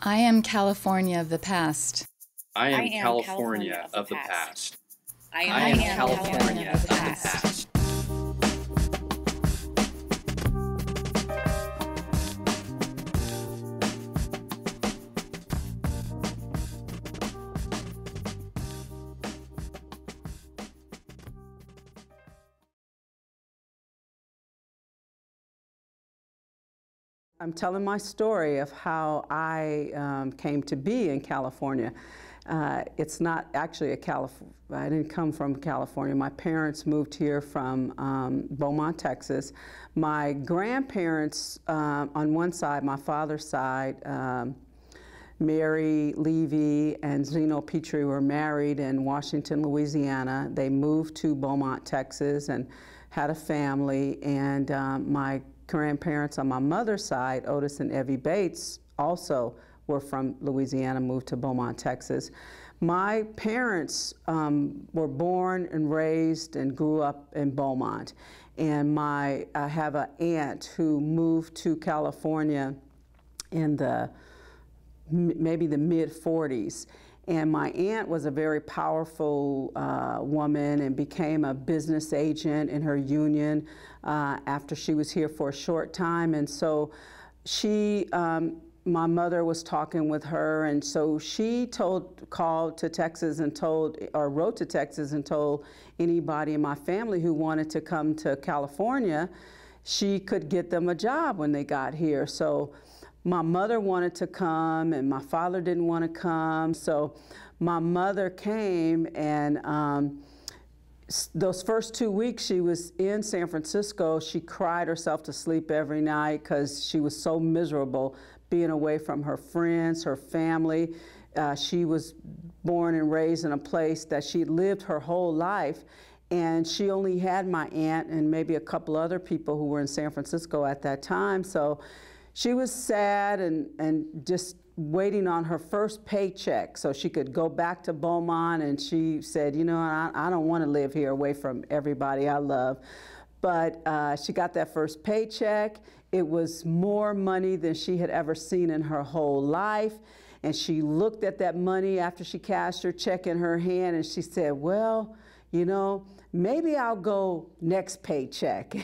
I am California of the past. I am California of the past. I am California of the past. I'm telling my story of how I came to be in California. It's not actually I didn't come from California. My parents moved here from Beaumont, Texas. My grandparents on one side, my father's side, Mary Levy and Zeno Petrie were married in Washington, Louisiana. They moved to Beaumont, Texas and had a family, and my grandparents on my mother's side, Otis and Evie Bates, also were from Louisiana, moved to Beaumont, Texas. My parents were born and raised and grew up in Beaumont. And I have an aunt who moved to California in maybe the mid-40s. And my aunt was a very powerful woman and became a business agent in her union after she was here for a short time. And so my mother was talking with her, and so she called to Texas and wrote to Texas and told anybody in my family who wanted to come to California, she could get them a job when they got here. So my mother wanted to come, and my father didn't want to come. So my mother came, and those first 2 weeks she was in San Francisco, she cried herself to sleep every night because she was so miserable being away from her friends, her family. She was born and raised in a place that she'd lived her whole life, and she only had my aunt and maybe a couple other people who were in San Francisco at that time. So she was sad and just waiting on her first paycheck so she could go back to Beaumont, and she said, you know, I don't want to live here away from everybody I love. But she got that first paycheck. It was more money than she had ever seen in her whole life. And she looked at that money after she cashed her check in her hand, and she said, well, you know, maybe I'll go next paycheck.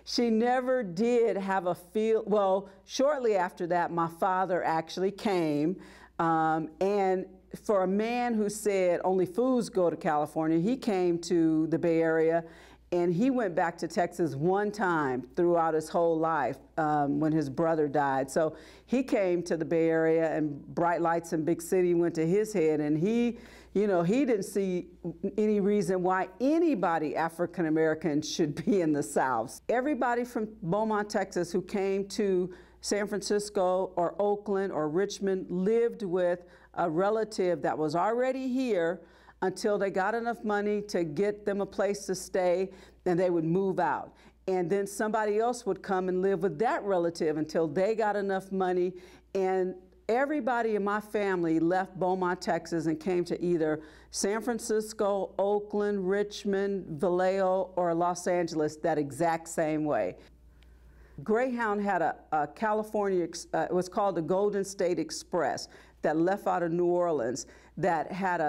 She never did have a feel. Well, shortly after that, my father actually came, and for a man who said only fools go to California, he came to the Bay Area, and he went back to Texas one time throughout his whole life when his brother died. So he came to the Bay Area, and bright lights in big city went to his head, and he didn't see any reason why anybody African American should be in the South. Everybody from Beaumont, Texas who came to San Francisco or Oakland or Richmond lived with a relative that was already here until they got enough money to get them a place to stay, and they would move out. And then somebody else would come and live with that relative until they got enough money. And everybody in my family left Beaumont, Texas, and came to either San Francisco, Oakland, Richmond, Vallejo, or Los Angeles that exact same way. Greyhound had a California, it was called the Golden State Express, that left out of New Orleans, that had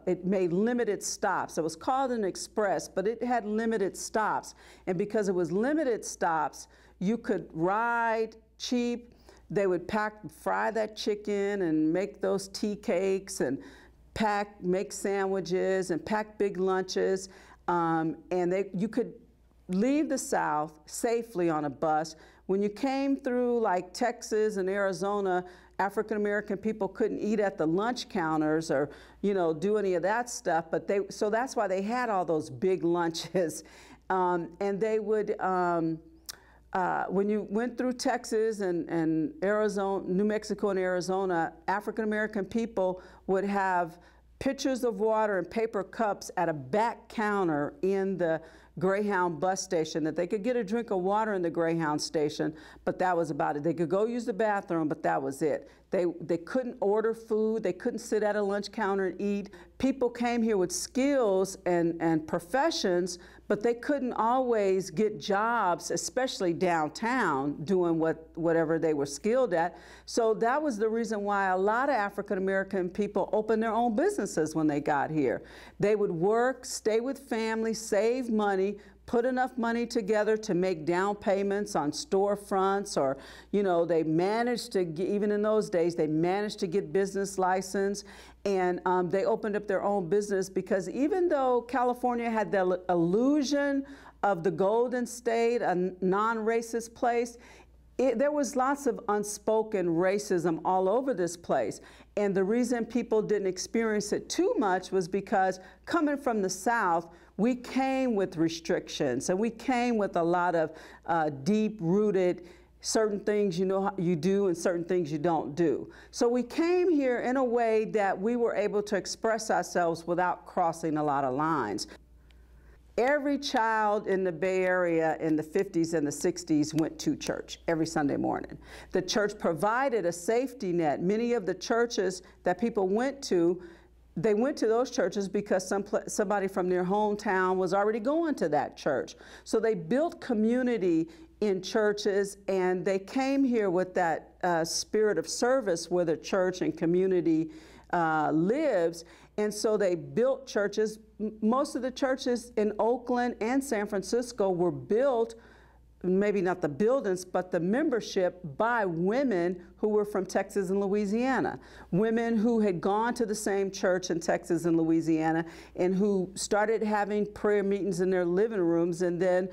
it made limited stops. It was called an express, but it had limited stops. And because it was limited stops, you could ride cheap. They would fry that chicken and make those tea cakes and make sandwiches and pack big lunches. And you could leave the South safely on a bus. When you came through like Texas and Arizona, African American people couldn't eat at the lunch counters or, you know, do any of that stuff. But so that's why they had all those big lunches. And they would, when you went through Texas and Arizona, New Mexico and Arizona, African American people would have pitchers of water and paper cups at a back counter in the Greyhound bus station, that they could get a drink of water in the Greyhound station, but that was about it. They could go use the bathroom, but that was it. They couldn't order food. They couldn't sit at a lunch counter and eat. people came here with skills and professions, but they couldn't always get jobs, especially downtown, doing whatever they were skilled at. So that was the reason why a lot of African American people opened their own businesses when they got here. They would work, stay with family, save money, put enough money together to make down payments on storefronts, or, you know, they managed to get, even in those days, they managed to get business license, and they opened up their own business, because even though California had the illusion of the Golden State, a non-racist place, there was lots of unspoken racism all over this place. And the reason people didn't experience it too much was because coming from the South, we came with restrictions, and we came with a lot of deep-rooted certain things you know you do and certain things you don't do. So we came here in a way that we were able to express ourselves without crossing a lot of lines. Every child in the Bay Area in the 50s and the 60s went to church every Sunday morning. The church provided a safety net. Many of the churches that people went to, they went to those churches because somebody from their hometown was already going to that church. So they built community in churches, and they came here with that spirit of service where the church and community lives. And so they built churches. Most of the churches in Oakland and San Francisco were built, maybe not the buildings, but the membership, by women who were from Texas and Louisiana. Women who had gone to the same church in Texas and Louisiana, and who started having prayer meetings in their living rooms, and then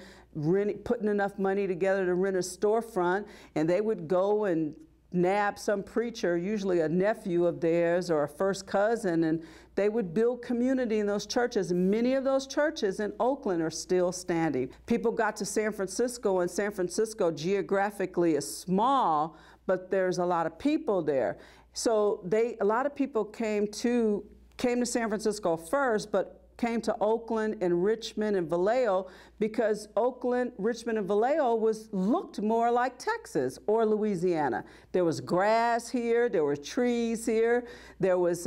putting enough money together to rent a storefront, and they would go and nab some preacher, usually a nephew of theirs or a first cousin, and they would build community in those churches. Many of those churches in Oakland are still standing. People got to San Francisco, and San Francisco geographically is small, but there's a lot of people there. So a lot of people came to San Francisco first, but came to Oakland and Richmond and Vallejo, because Oakland, Richmond, and Vallejo looked more like Texas or Louisiana. There was grass here, there were trees here, there was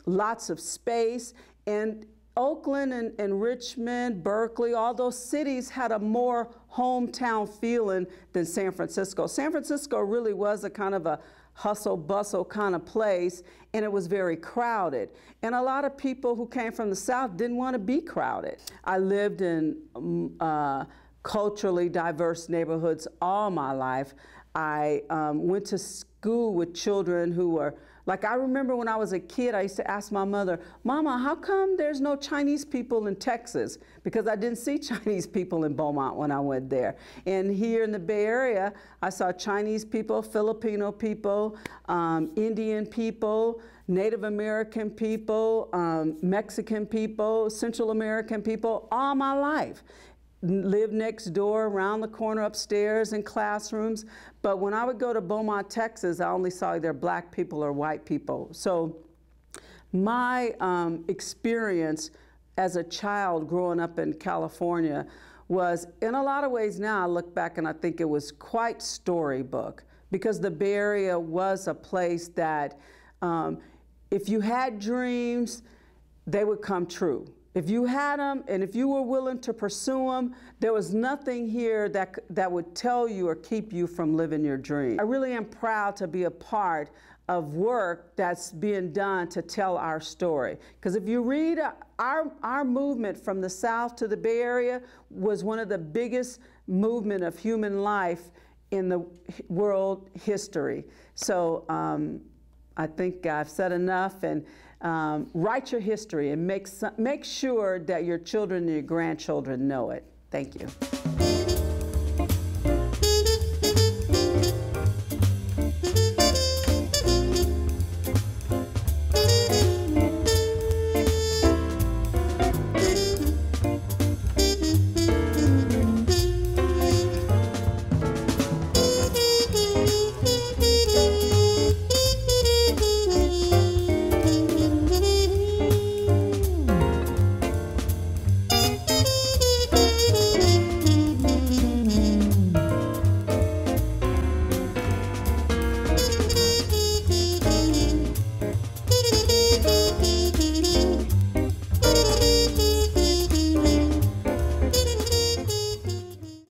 lots of space, and Oakland and Richmond, Berkeley, all those cities had a more hometown feeling than San Francisco. San Francisco really was a kind of a hustle bustle kind of place, and it was very crowded. And a lot of people who came from the South didn't want to be crowded. I lived in culturally diverse neighborhoods all my life. I went to school with children who were, like, I remember when I was a kid, I used to ask my mother, "Mama, how come there's no Chinese people in Texas?" Because I didn't see Chinese people in Beaumont when I went there. And here in the Bay Area, I saw Chinese people, Filipino people, Indian people, Native American people, Mexican people, Central American people, all my life. Lived next door, around the corner, upstairs in classrooms. But when I would go to Beaumont, Texas, I only saw either black people or white people. So my experience as a child growing up in California was, in a lot of ways now, I look back and I think it was quite storybook, because the Bay Area was a place that if you had dreams, they would come true. If you had them, and if you were willing to pursue them, there was nothing here that would tell you or keep you from living your dream. I really am proud to be a part of work that's being done to tell our story. Because if you read our movement from the South to the Bay Area was one of the biggest movement of human life in the world history. So I think I've said enough, and write your history and make sure that your children and your grandchildren know it. Thank you.